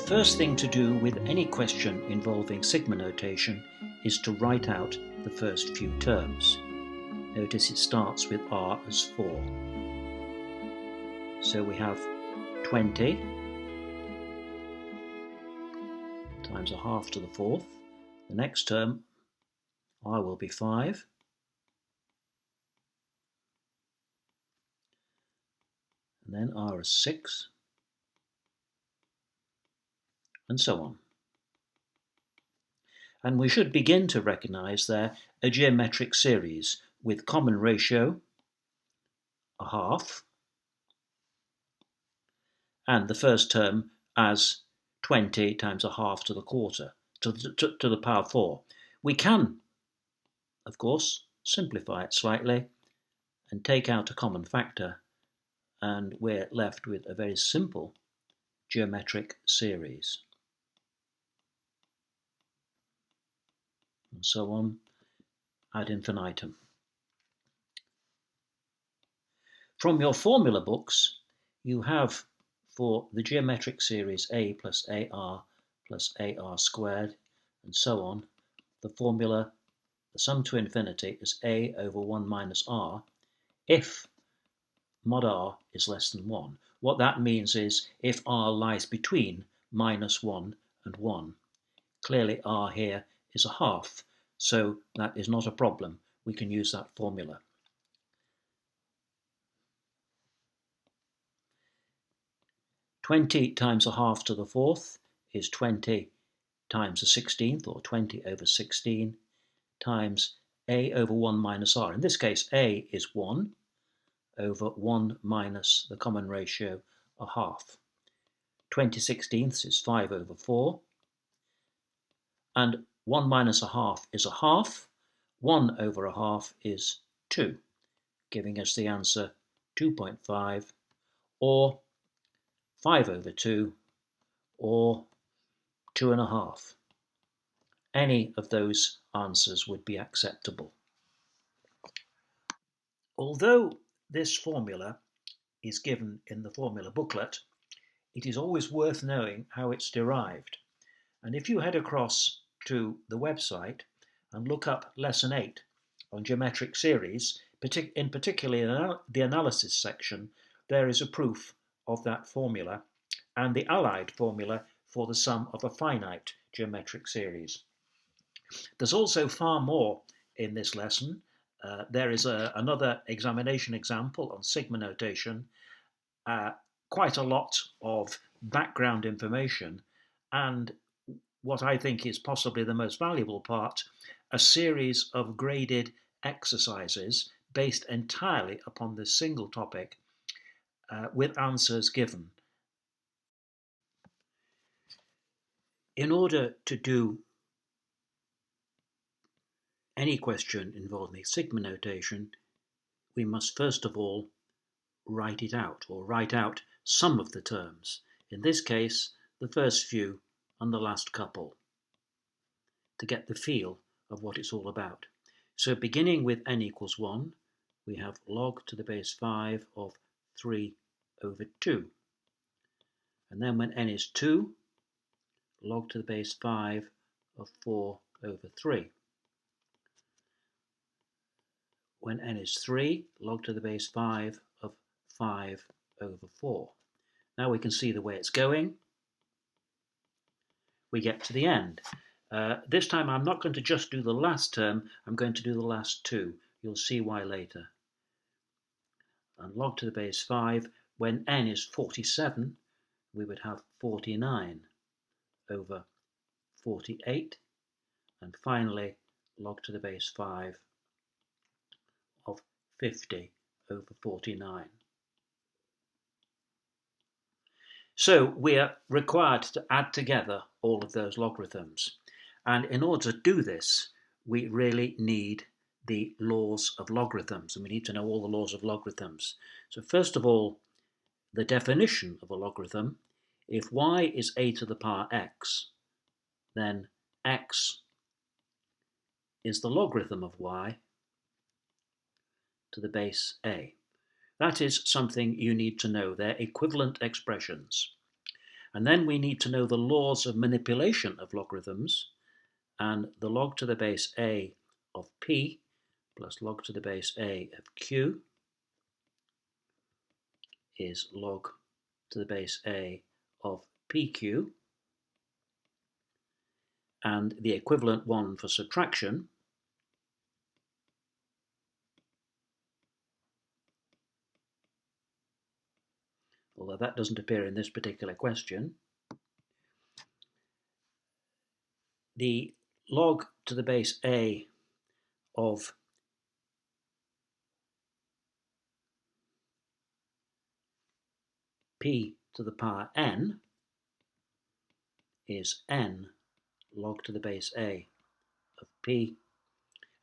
first thing to do with any question involving sigma notation is to write out the first few terms. Notice it starts with r as 4. So we have 20 times a half to the fourth. The next term, r will be 5. And then r is 6. And so on. And we should begin to recognise there a geometric series with common ratio, a half, and the first term as 20 times a half to the quarter, to the power 4. We can, of course, simplify it slightly and take out a common factor, and we're left with a very simple geometric series. And so on ad infinitum. From your formula books, you have for the geometric series a plus ar squared, and so on, the formula, the sum to infinity, is a over 1 minus r if mod r is less than 1. What that means is if r lies between minus 1 and 1. Clearly r here is a half, so that is not a problem. We can use that formula. (20 times a half to the fourth is 20 times a 16th, or 20 over 16, times a over 1 minus r. In this case, a is 1 over 1 minus the common ratio, a half. 20 sixteenths is 5 over 4, and 1 minus a half is a half. 1 over a half is 2, giving us the answer 2.5, or 5 over 2, or 2.5. Any of those answers would be acceptable. Although this formula is given in the formula booklet, it is always worth knowing how it's derived. And if you head across to the website and look up Lesson 8 on geometric series, in particular the analysis section, there is a proof of that formula and the allied formula for the sum of a finite geometric series. There's also far more in this lesson. There is another examination example on sigma notation, quite a lot of background information, and what I think is possibly the most valuable part, a series of graded exercises based entirely upon this single topic with answers given. In order to do any question involving sigma notation, we must first of all write it out, or write out some of the terms. In this case, the first few and the last couple, to get the feel of what it's all about. So beginning with n equals 1, we have log to the base 5 of 3 over 2. And then when n is 2, log to the base 5 of 4 over 3. When n is 3, log to the base 5 of 5 over 4. Now we can see the way it's going. We get to the end. This time I'm not going to just do the last term, I'm going to do the last two. You'll see why later. And log to the base 5, when n is 47, we would have 49 over 48. And finally, log to the base 5 of 50 over 49. So we are required to add together all of those logarithms. And in order to do this, we really need the laws of logarithms, and we need to know all the laws of logarithms. So first of all, the definition of a logarithm: if y is a to the power x, then x is the logarithm of y to the base a. That is something you need to know. They're equivalent expressions. And then we need to know the laws of manipulation of logarithms, and the log to the base a of p plus log to the base a of q is log to the base a of pq, and the equivalent one for subtraction although that doesn't appear in this particular question, the log to the base a of p to the power n is n log to the base a of p.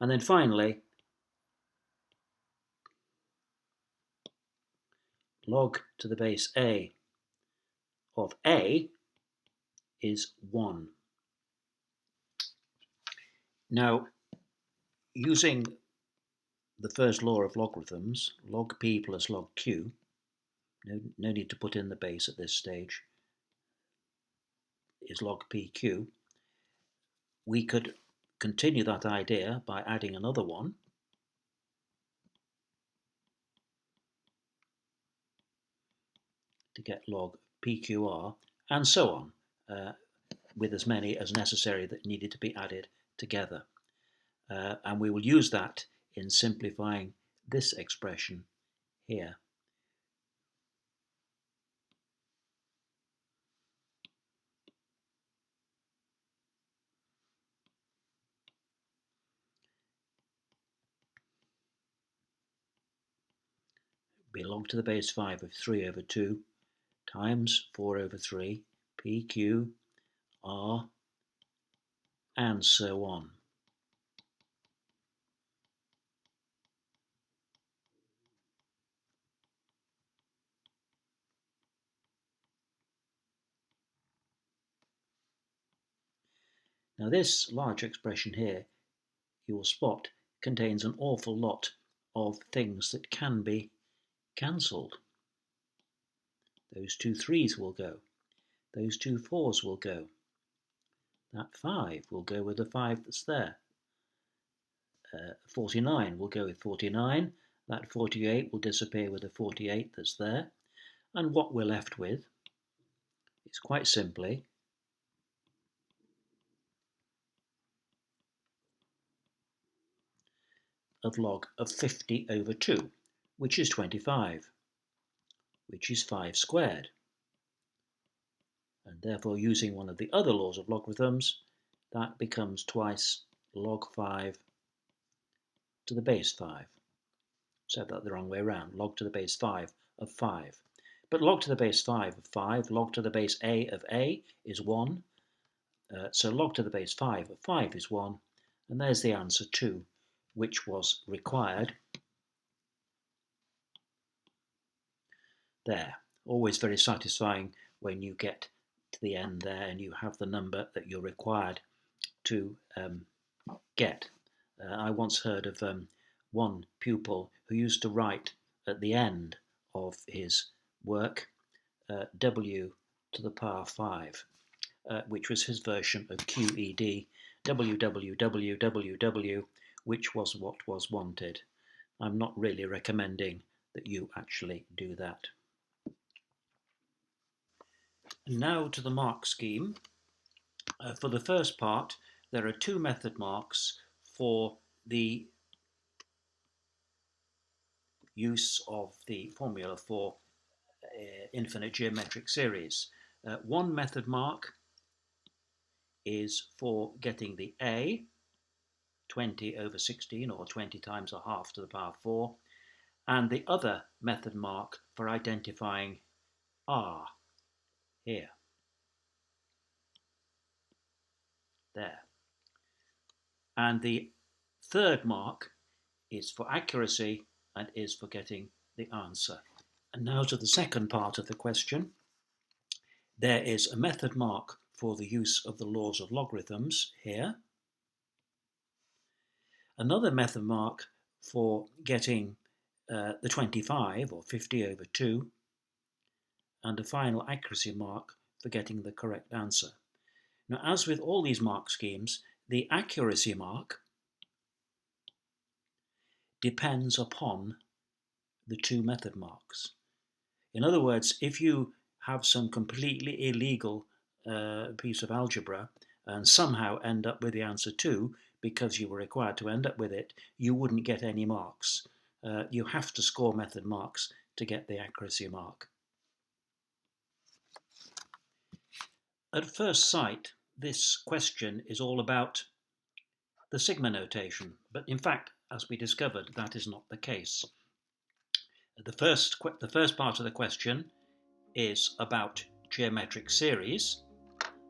And then finally, log to the base a of a is 1. Now, using the first law of logarithms, log p plus log q, no need to put in the base at this stage, is log pq, we could continue that idea by adding another one, to get log pqr, and so on, with as many as necessary that needed to be added together. And we will use that in simplifying this expression here. Be log to the base 5 of 3 over 2 times 4 over 3 pq r and so on. Now this large expression here, you will spot, contains an awful lot of things that can be cancelled. Those 2 3s will go. Those 2 4s will go. That 5 will go with the 5 that's there. 49 will go with 49. That 48 will disappear with the 48 that's there. And what we're left with is quite simply of log of 50 over 2, which is 25, which is 5 squared. And therefore, using one of the other laws of logarithms, that becomes twice log 5 to the base 5. Said that the wrong way around, log to the base 5 of 5. But log to the base 5 of 5, log to the base a of a is 1. So log to the base 5 of 5 is 1. And there's the answer 2, which was required. There. Always very satisfying when you get to the end there and you have the number that you're required to get. I once heard of one pupil who used to write at the end of his work w to the power 5, which was his version of QED, www, which was what was wanted. I'm not really recommending that you actually do that. And now to the mark scheme. For the first part, there are 2 method marks for the use of the formula for infinite geometric series. One method mark is for getting the a, 20 over 16, or 20 times a half to the power 4, and the other method mark for identifying r, here, there. And the third mark is for accuracy and is for getting the answer. And now to the second part of the question. There is a method mark for the use of the laws of logarithms here. Another method mark for getting the 25 or 50 over 2, and a final accuracy mark for getting the correct answer. Now, as with all these mark schemes, the accuracy mark depends upon the two method marks. In other words, if you have some completely illegal piece of algebra and somehow end up with the answer 2 because you were required to end up with it, you wouldn't get any marks. You have to score method marks to get the accuracy mark. At first sight, this question is all about the sigma notation, but in fact, as we discovered, that is not the case. The first part of the question is about geometric series,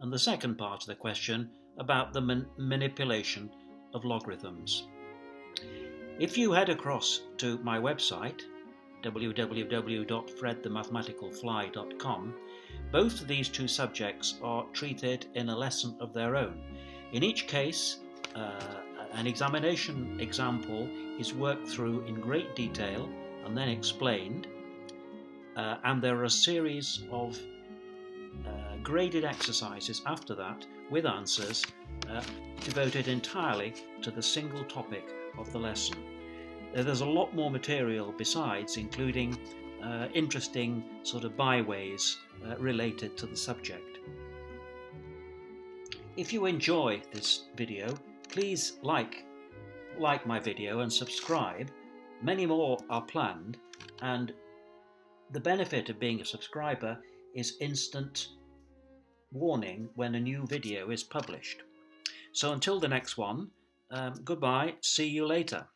and the second part of the question about the manipulation of logarithms. If you head across to my website, www.fredthemathematicalfly.com, both of these two subjects are treated in a lesson of their own. In each case, an examination example is worked through in great detail and then explained, and there are a series of graded exercises after that with answers devoted entirely to the single topic of the lesson. There's a lot more material besides, including interesting sort of byways related to the subject. If you enjoy this video, please like my video and subscribe. Many more are planned, and the benefit of being a subscriber is instant warning when a new video is published. So until the next one, goodbye, see you later.